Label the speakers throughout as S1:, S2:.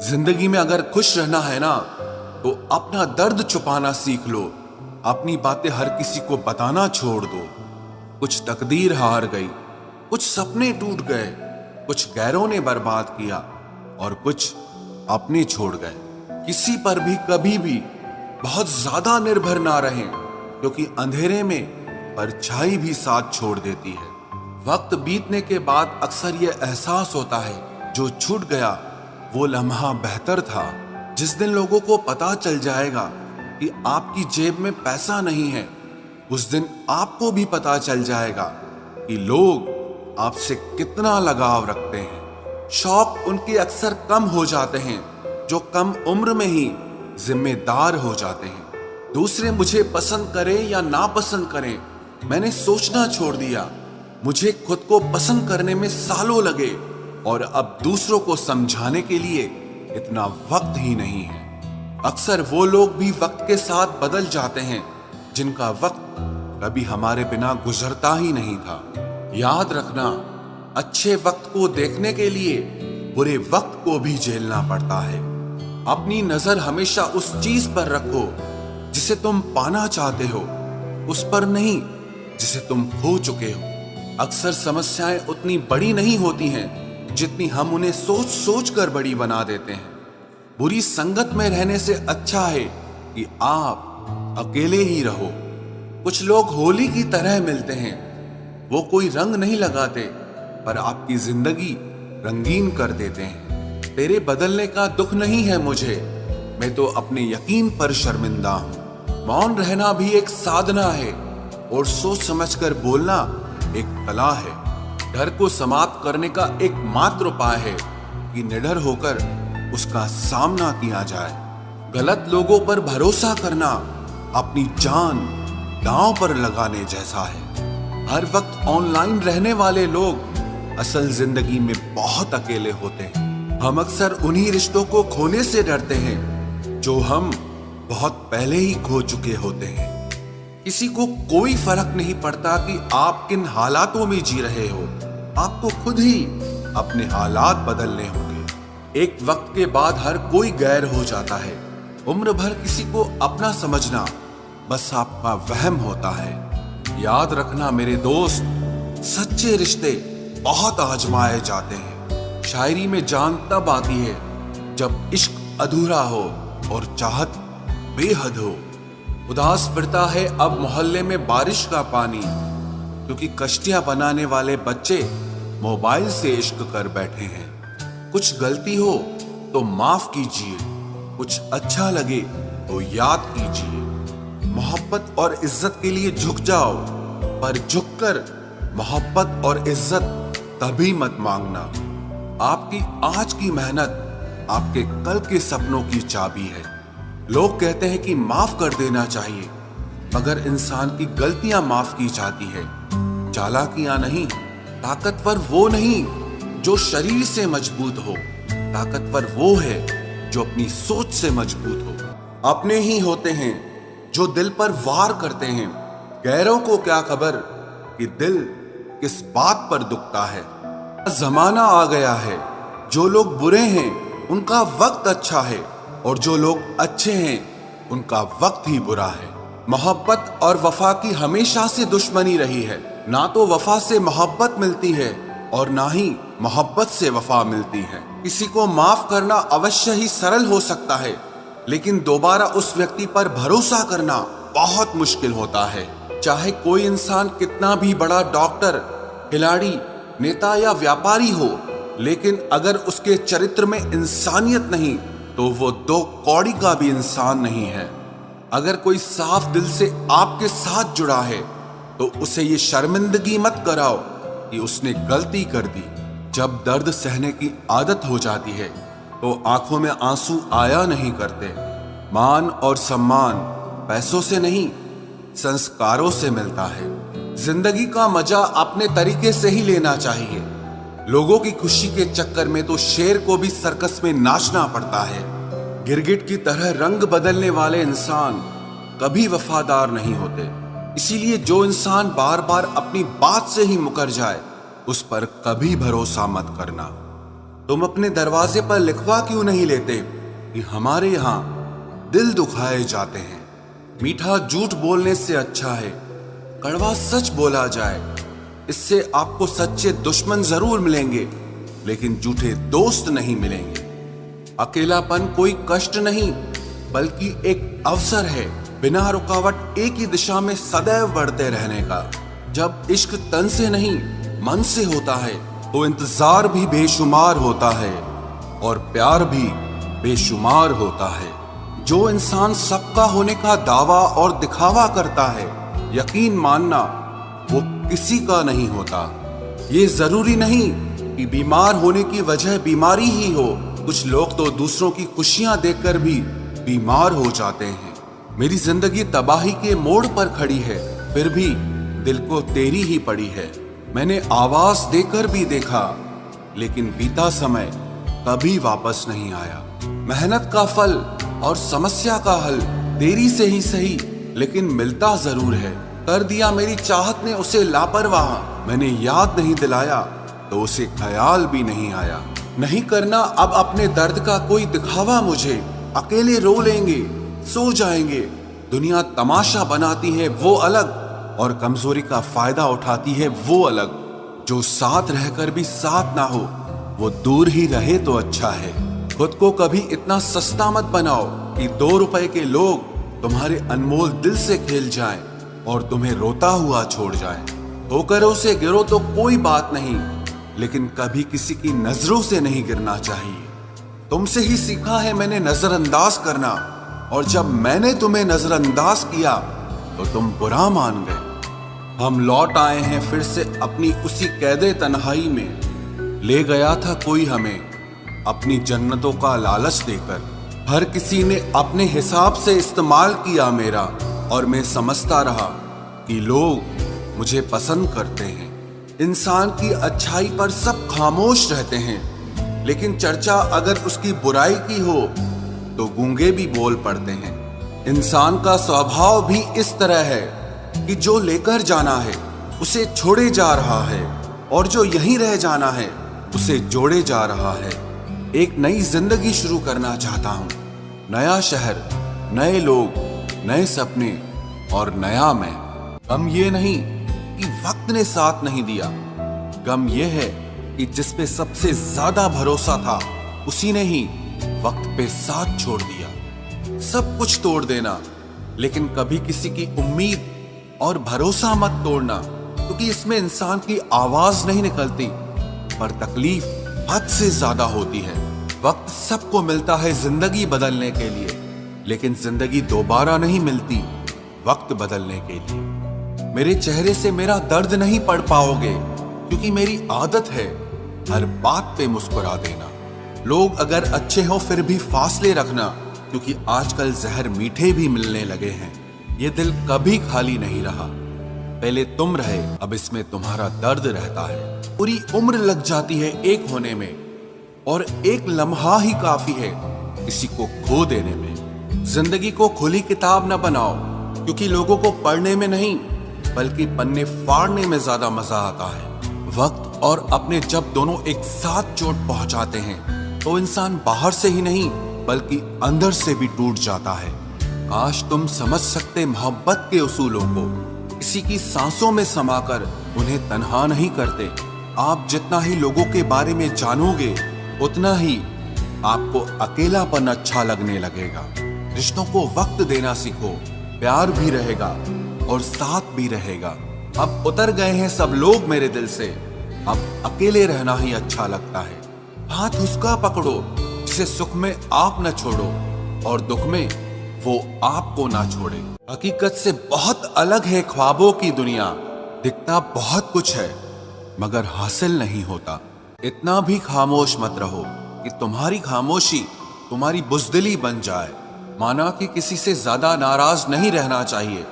S1: जिंदगी में अगर खुश रहना है ना, तो अपना दर्द छुपाना सीख लो। अपनी बातें हर किसी को बताना छोड़ दो। कुछ तकदीर हार गई, कुछ सपने टूट गए, कुछ गैरों ने बर्बाद किया और कुछ अपने छोड़ गए। किसी पर भी कभी भी बहुत ज्यादा निर्भर ना रहें, क्योंकि अंधेरे में परछाई भी साथ छोड़ देती है। वक्त बीतने के बाद अक्सर यह एहसास होता है, जो छूट गया वो लम्हा बेहतर था। जिस दिन लोगों को पता चल जाएगा कि आपकी जेब में पैसा नहीं है, उस दिन आपको भी पता चल जाएगा कि लोग आपसे कितना लगाव रखते हैं। शौक उनके अक्सर कम हो जाते हैं जो कम उम्र में ही जिम्मेदार हो जाते हैं। दूसरे मुझे पसंद करें या ना पसंद करें, मैंने सोचना छोड़ दिया। मुझे खुद को पसंद करने में सालों लगे और अब दूसरों को समझाने के लिए इतना वक्त ही नहीं है। अक्सर वो लोग भी वक्त के साथ बदल जाते हैं जिनका वक्त कभी हमारे बिना गुजरता ही नहीं था। याद रखना, अच्छे वक्त को देखने के लिए बुरे वक्त को भी झेलना पड़ता है। अपनी नजर हमेशा उस चीज पर रखो जिसे तुम पाना चाहते हो, उस पर नहीं जिसे तुम खो चुके हो। अक्सर समस्याएं उतनी बड़ी नहीं होती हैं जितनी हम उन्हें सोच सोच कर बड़ी बना देते हैं। बुरी संगत में रहने से अच्छा है कि आप अकेले ही रहो। कुछ लोग होली की तरह मिलते हैं, वो कोई रंग नहीं लगाते पर आपकी जिंदगी रंगीन कर देते हैं। तेरे बदलने का दुख नहीं है मुझे, मैं तो अपने यकीन पर शर्मिंदा हूं। मौन रहना भी एक साधना है और सोच समझकर बोलना एक कला है। डर को समाप्त करने का एकमात्र उपाय है कि निडर होकर उसका सामना किया जाए। गलत लोगों पर भरोसा करना अपनी जान दांव पर लगाने जैसा है। हर वक्त ऑनलाइन रहने वाले लोग असल जिंदगी में बहुत अकेले होते हैं। हम अक्सर उन्हीं रिश्तों को खोने से डरते हैं जो हम बहुत पहले ही खो चुके होते हैं। किसी को कोई फर्क नहीं पड़ता कि आप किन हालातों में जी रहे हो, आपको खुद ही अपने हालात बदलने होंगे। एक वक्त के बाद हर कोई गैर हो जाता है। उम्र भर किसी को अपना समझना बस आपका वहम होता है। याद रखना मेरे दोस्त, सच्चे रिश्ते बहुत आजमाए जाते हैं। शायरी में जान तब आती है जब इश्क अधूरा हो और चाहत बेहद हो। उदास फिरता है अब मोहल्ले में बारिश का पानी, क्योंकि कश्तियां बनाने वाले बच्चे मोबाइल से इश्क कर बैठे हैं। कुछ गलती हो तो माफ कीजिए, कुछ अच्छा लगे तो याद कीजिए। मोहब्बत और इज्जत के लिए झुक जाओ, पर झुककर मोहब्बत और इज्जत कभी मत मांगना। आपकी आज की मेहनत आपके कल के सपनों की चाबी है। लोग कहते हैं कि माफ कर देना चाहिए, मगर इंसान की गलतियां माफ की जाती है, चालाकियां नहीं। ताकतवर वो नहीं जो शरीर से मजबूत हो, ताकतवर वो है जो अपनी सोच से मजबूत हो। अपने ही होते हैं जो दिल पर वार करते हैं, गैरों को क्या खबर कि दिल किस बात पर दुखता है। जमाना आ गया है, जो लोग बुरे हैं उनका वक्त अच्छा है और जो लोग अच्छे हैं उनका वक्त ही बुरा है। मोहब्बत और वफा की हमेशा से दुश्मनी रही है। ना तो वफा से मोहब्बत मिलती है और ना ही मोहब्बत से वफा मिलती है। किसी को माफ करना अवश्य ही सरल हो सकता है, लेकिन दोबारा उस व्यक्ति पर भरोसा करना बहुत मुश्किल होता है। चाहे कोई इंसान कितना भी बड़ा डॉक्टर, खिलाड़ी, नेता या व्यापारी हो, लेकिन अगर उसके चरित्र में इंसानियत नहीं तो वो दो कौड़ी का भी इंसान नहीं है। अगर कोई साफ दिल से आपके साथ जुड़ा है तो उसे ये शर्मिंदगी मत कराओ कि उसने गलती कर दी। जब दर्द सहने की आदत हो जाती है तो आंखों में आंसू आया नहीं करते। मान और सम्मान पैसों से नहीं, संस्कारों से मिलता है। जिंदगी का मजा अपने तरीके से ही लेना चाहिए। लोगों की खुशी के चक्कर में तो शेर को भी सर्कस में नाचना पड़ता है। गिरगिट की तरह रंग बदलने वाले इंसान कभी वफादार नहीं होते। इसीलिए जो इंसान बार बार अपनी बात से ही मुकर जाए, उस पर कभी भरोसा मत करना। तुम अपने दरवाजे पर लिखवा क्यों नहीं लेते कि हमारे यहाँ दिल दुखाए जाते हैं। मीठा झूठ बोलने से अच्छा है कड़वा सच बोला जाए। इससे आपको सच्चे दुश्मन जरूर मिलेंगे, लेकिन झूठे दोस्त नहीं मिलेंगे। अकेलापन कोई कष्ट नहीं, बल्कि एक अवसर है बिना रुकावट एक ही दिशा में सदैव बढ़ते रहने का। जब इश्क तन से नहीं मन से होता है तो इंतजार भी बेशुमार होता है और प्यार भी बेशुमार होता है। जो इंसान सबका होने का दावा और दिखावा करता है, यकीन मानना वो किसी का नहीं होता। ये जरूरी नहीं कि बीमार होने की वजह बीमारी ही हो। कुछ लोग तो दूसरों की खुशियां देखकर भी बीमार हो जाते हैं। मेरी जिंदगी तबाही के मोड़ पर खड़ी है, फिर भी दिल को तेरी ही पड़ी है। मैंने आवाज देकर भी देखा, लेकिन बीता समय कभी वापस नहीं आया। मेहनत का फल और समस्या का हल देरी से ही सही, लेकिन मिलता जरूर है। कर दिया मेरी चाहत ने उसे लापरवाह। मैंने याद नहीं दिलाया तो उसे ख्याल भी नहीं आया। नहीं करना अब अपने दर्द का कोई दिखावा मुझे। अकेले रो लेंगे, सो जाएंगे। दुनिया तमाशा बनाती है वो अलग, और कमजोरी का फायदा उठाती है वो अलग। जो साथ रहकर भी साथ ना हो, वो दूर ही रहे तो अच्छा है। खुद को कभी इतना सस्ता मत बनाओ कि 2 रुपए के लोग तुम्हारे अनमोल दिल से खेल जाएं और तुम्हें रोता हुआ छोड़ जाएं। ठोकरों से गिरो तो कोई बात नहीं, लेकिन कभी किसी की नजरों से नहीं गिरना चाहिए। तुमसे ही सीखा है मैंने नजरअंदाज करना, और जब मैंने तुम्हें नजरअंदाज किया तो तुम बुरा मान गए। हम लौट आए हैं फिर से अपनी उसी कैदे तन्हाई में। ले गया था कोई हमें अपनी जन्नतों का लालच देकर। हर किसी ने अपने हिसाब से इस्तेमाल किया मेरा, और मैं समझता रहा कि लोग मुझे पसंद करते हैं। इंसान की अच्छाई पर सब खामोश रहते हैं, लेकिन चर्चा अगर उसकी बुराई की हो तो गूंगे भी बोल पड़ते हैं। इंसान का स्वभाव भी इस तरह है कि जो लेकर जाना है उसे छोड़े जा रहा है, और जो यहीं रह जाना है उसे जोड़े जा रहा है। एक नई जिंदगी शुरू करना चाहता हूँ। नया शहर, नए लोग, नए सपने और नया मैं। गम ये नहीं कि वक्त ने साथ नहीं दिया, गम ये है कि जिस पे सबसे ज्यादा भरोसा था उसी ने ही वक्त पे साथ छोड़ दिया। सब कुछ तोड़ देना, लेकिन कभी किसी की उम्मीद और भरोसा मत तोड़ना, क्योंकि इसमें इंसान की आवाज नहीं निकलती, पर तकलीफ हद से ज्यादा होती है। वक्त सबको मिलता है जिंदगी बदलने के लिए, लेकिन जिंदगी दोबारा नहीं मिलती वक्त बदलने के लिए। मेरे चेहरे से मेरा दर्द नहीं पढ़ पाओगे, क्योंकि मेरी आदत है हर बात पे मुस्कुरा देना। लोग अगर अच्छे हो फिर भी फासले रखना, क्योंकि आजकल जहर मीठे भी मिलने लगे हैं। ये दिल कभी खाली नहीं रहा। पहले तुम रहे, अब इसमें तुम्हारा दर्द रहता है। पूरी उम्र लग जाती है एक होने में, और एक लम्हा ही काफी है किसी को खो देने में। जिंदगी को खुली किताब न बनाओ, क्योंकि लोगों को पढ़ने में नहीं बल्कि पन्ने फाड़ने में ज्यादा मजा आता है। वक्त और अपने जब दोनों एक साथ चोट पहुंचाते हैं तो इंसान बाहर से ही नहीं बल्कि अंदर से भी टूट जाता है। काश तुम समझ सकते मोहब्बत के उसूलों को, किसी की सांसों में समाकर उन्हें तन्हा नहीं करते। आप जितना ही लोगों के बारे में जानोगे उतना ही आपको अकेलापन अच्छा लगने लगेगा। रिश्तों को वक्त देना सीखो, प्यार भी रहेगा और साथ भी रहेगा। अब उतर गए हैं सब लोग मेरे दिल से, अब अकेले रहना ही अच्छा लगता है। हाथ उसका पकड़ो जिसे सुख में आप न छोड़ो और दुख में वो आपको ना छोड़े। हकीकत से बहुत अलग है ख्वाबों की दुनिया। दिखता बहुत कुछ है मगर हासिल नहीं होता। इतना भी खामोश मत रहो कि तुम्हारी खामोशी तुम्हारी बुज़दिली बन जाए। माना कि किसी से ज्यादा नाराज नहीं रहना चाहिए,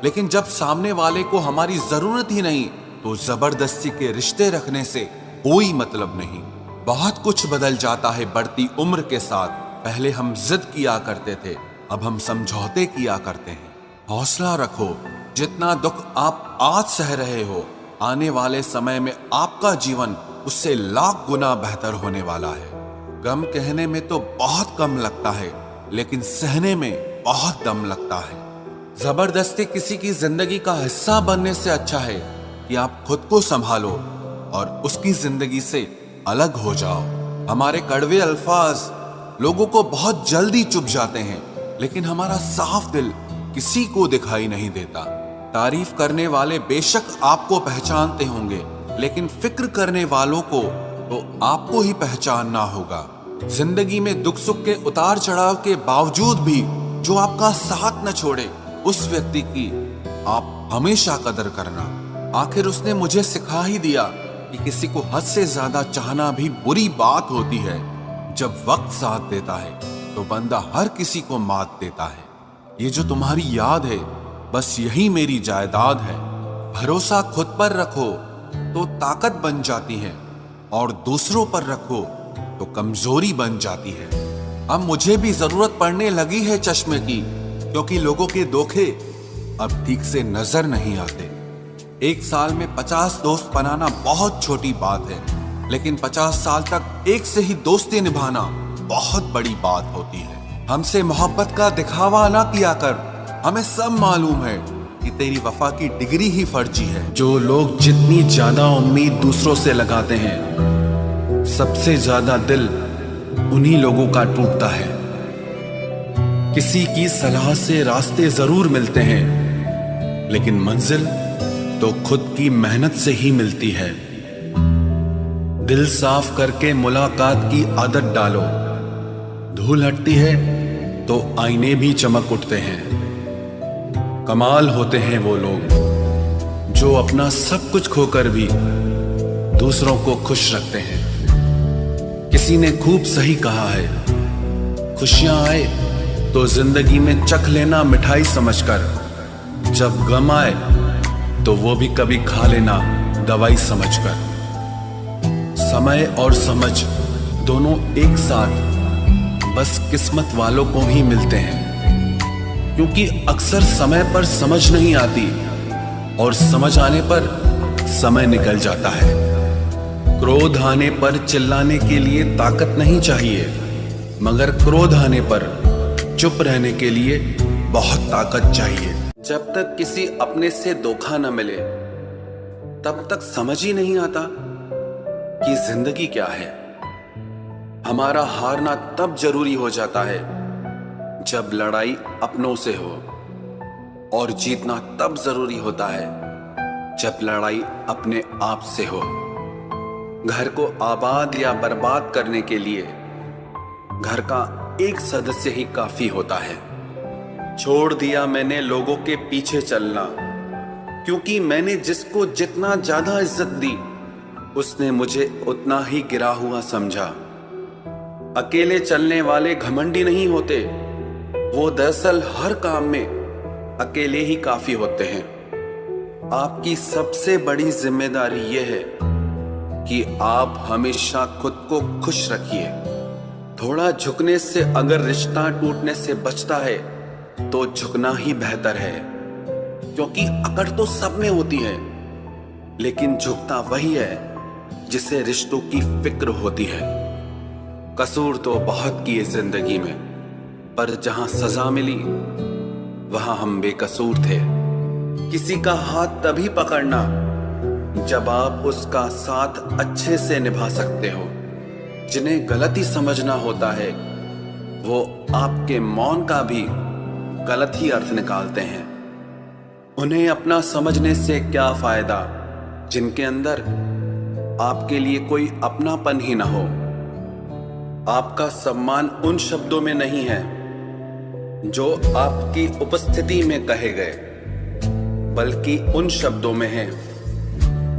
S1: लेकिन जब सामने वाले को हमारी जरूरत ही नहीं तो जबरदस्ती के रिश्ते रखने से कोई मतलब नहीं। बहुत कुछ बदल जाता है बढ़ती उम्र के साथ। पहले हम जिद किया करते थे, अब हम समझौते किया करते हैं। हौसला रखो, जितना दुख आप आज सह रहे हो आने वाले समय में आपका जीवन उससे लाख गुना बेहतर होने वाला है। गम कहने में तो बहुत कम लगता है, लेकिन सहने में बहुत दम लगता है। जबरदस्ती किसी की जिंदगी का हिस्सा बनने से अच्छा है कि आप खुद को संभालो और उसकी जिंदगी से अलग हो जाओ। हमारे कड़वे अल्फाज लोगों को बहुत जल्दी चुभ जाते हैं, लेकिन हमारा साफ दिल किसी को दिखाई नहीं देता। तारीफ करने वाले बेशक आपको पहचानते होंगे, लेकिन फिक्र करने वालों को तो आपको ही पहचानना होगा। जिंदगी में दुख सुख के उतार चढ़ाव के बावजूद भी जो आपका साथ न छोड़े, उस व्यक्ति की आप हमेशा कदर करना। आखिर उसने मुझे सिखा ही दिया कि किसी को हद से ज्यादा चाहना भी बुरी बात होती है। जब वक्त साथ देता है तो बंदा हर किसी को मात देता है। ये जो तुम्हारी याद है, बस यही मेरी जायदाद है। भरोसा खुद पर रखो तो ताकत बन जाती है, और दूसरों पर रखो तो कमजोरी बन जाती है। अब मुझे भी जरूरत पड़ने लगी है चश्मे की, क्योंकि लोगों के धोखे अब ठीक से नजर नहीं आते। एक साल में 50 दोस्त बनाना बहुत छोटी बात है, लेकिन 50 साल तक एक से ही दोस्ती निभाना बहुत बड़ी बात होती है। हमसे मोहब्बत का दिखावा ना किया कर, हमें सब मालूम है कि तेरी वफा की डिग्री ही फर्जी है। जो लोग जितनी ज्यादा उम्मीद दूसरों से लगाते हैं, सबसे ज्यादा दिल उन्हीं लोगों का टूटता है। किसी की सलाह से रास्ते जरूर मिलते हैं, लेकिन मंजिल तो खुद की मेहनत से ही मिलती है। दिल साफ करके मुलाकात की आदत डालो, धूल हटती है तो आईने भी चमक उठते हैं। कमाल होते हैं वो लोग जो अपना सब कुछ खोकर भी दूसरों को खुश रखते हैं। किसी ने खूब सही कहा है, खुशियां आए तो जिंदगी में चख लेना मिठाई समझकर, जब गम आए तो वो भी कभी खा लेना दवाई समझकर। समय और समझ दोनों एक साथ बस किस्मत वालों को ही मिलते हैं, क्योंकि अक्सर समय पर समझ नहीं आती और समझ आने पर समय निकल जाता है। क्रोध आने पर चिल्लाने के लिए ताकत नहीं चाहिए, मगर क्रोध आने पर चुप रहने के लिए बहुत ताकत चाहिए। जब तक किसी अपने से धोखा न मिले, तब तक समझ ही नहीं आता कि जिंदगी क्या है। हमारा हारना तब जरूरी हो जाता है जब लड़ाई अपनों से हो, और जीतना तब जरूरी होता है जब लड़ाई अपने आप से हो। घर को आबाद या बर्बाद करने के लिए घर का एक सदस्य ही काफी होता है। छोड़ दिया मैंने लोगों के पीछे चलना, क्योंकि मैंने जिसको जितना ज्यादा इज्जत दी, उसने मुझे उतना ही गिरा हुआ समझा। अकेले चलने वाले घमंडी नहीं होते, वो दरअसल हर काम में अकेले ही काफी होते हैं। आपकी सबसे बड़ी जिम्मेदारी यह है कि आप हमेशा खुद को खुश रखिए। थोड़ा झुकने से अगर रिश्ता टूटने से बचता है तो झुकना ही बेहतर है, क्योंकि अकड़ तो सब में होती है, लेकिन झुकता वही है जिसे रिश्तों की फिक्र होती है। कसूर तो बहुत किए जिंदगी में, पर जहां सजा मिली वहां हम बेकसूर थे। किसी का हाथ तभी पकड़ना जब आप उसका साथ अच्छे से निभा सकते हो। जिन्हें गलती समझना होता है वो आपके मौन का भी गलत ही अर्थ निकालते हैं। उन्हें अपना समझने से क्या फायदा जिनके अंदर आपके लिए कोई अपनापन ही ना हो। आपका सम्मान उन शब्दों में नहीं है जो आपकी उपस्थिति में कहे गए, बल्कि उन शब्दों में है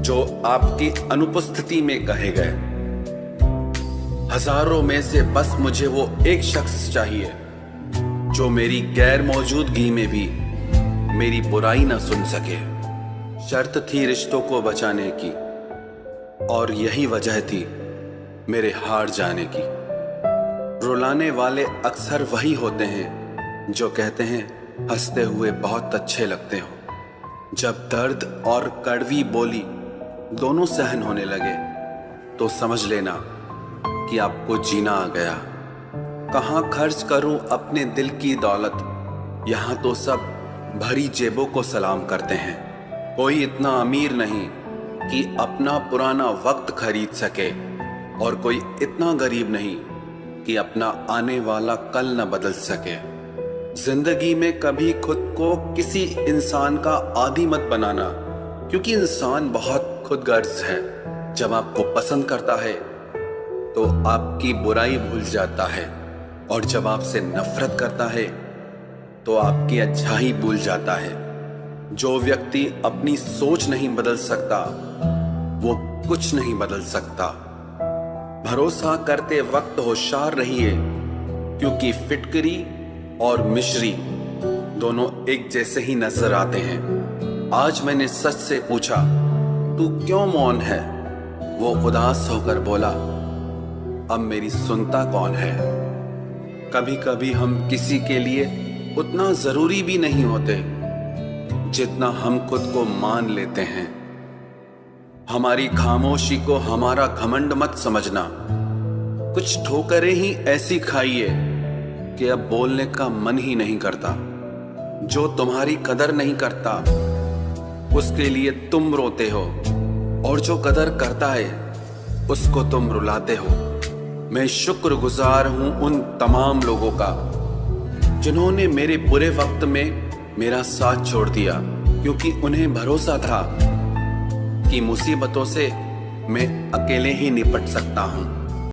S1: जो आपकी अनुपस्थिति में कहे गए। हजारों में से बस मुझे वो एक शख्स चाहिए जो मेरी गैर मौजूदगी में भी मेरी बुराई ना सुन सके। शर्त थी रिश्तों को बचाने की, और यही वजह थी मेरे हार जाने की। रुलाने वाले अक्सर वही होते हैं जो कहते हैं हंसते हुए बहुत अच्छे लगते हो। जब दर्द और कड़वी बोली दोनों सहन होने लगे तो समझ लेना कि आपको जीना आ गया। कहाँ खर्च करूं अपने दिल की दौलत, यहाँ तो सब भरी जेबों को सलाम करते हैं। कोई इतना अमीर नहीं कि अपना पुराना वक्त खरीद सके, और कोई इतना गरीब नहीं कि अपना आने वाला कल न बदल सके। जिंदगी में कभी खुद को किसी इंसान का आदी मत बनाना, क्योंकि इंसान बहुत खुदगर्ज है। जब आपको पसंद करता है तो आपकी बुराई भूल जाता है, और जब आपसे नफरत करता है तो आपकी अच्छाई भूल जाता है। जो व्यक्ति अपनी सोच नहीं बदल सकता वो कुछ नहीं बदल सकता। भरोसा करते वक्त होशियार रहिए, क्योंकि फिटकरी और मिश्री दोनों एक जैसे ही नजर आते हैं। आज मैंने सच से पूछा, तू क्यों मौन है? वो उदास होकर बोला, अब मेरी सुनता कौन है? कभी कभी हम किसी के लिए उतना जरूरी भी नहीं होते जितना हम खुद को मान लेते हैं। हमारी खामोशी को हमारा घमंड मत समझना। कुछ ठोकरें ही ऐसी खाइए कि अब बोलने का मन ही नहीं करता। जो तुम्हारी कदर नहीं करता उसके लिए तुम रोते हो, और जो कदर करता है उसको तुम रुलाते हो। मैं शुक्रगुजार हूं उन तमाम लोगों का जिन्होंने मेरे बुरे वक्त में मेरा साथ छोड़ दिया, क्योंकि उन्हें भरोसा था कि मुसीबतों से मैं अकेले ही निपट सकता हूं।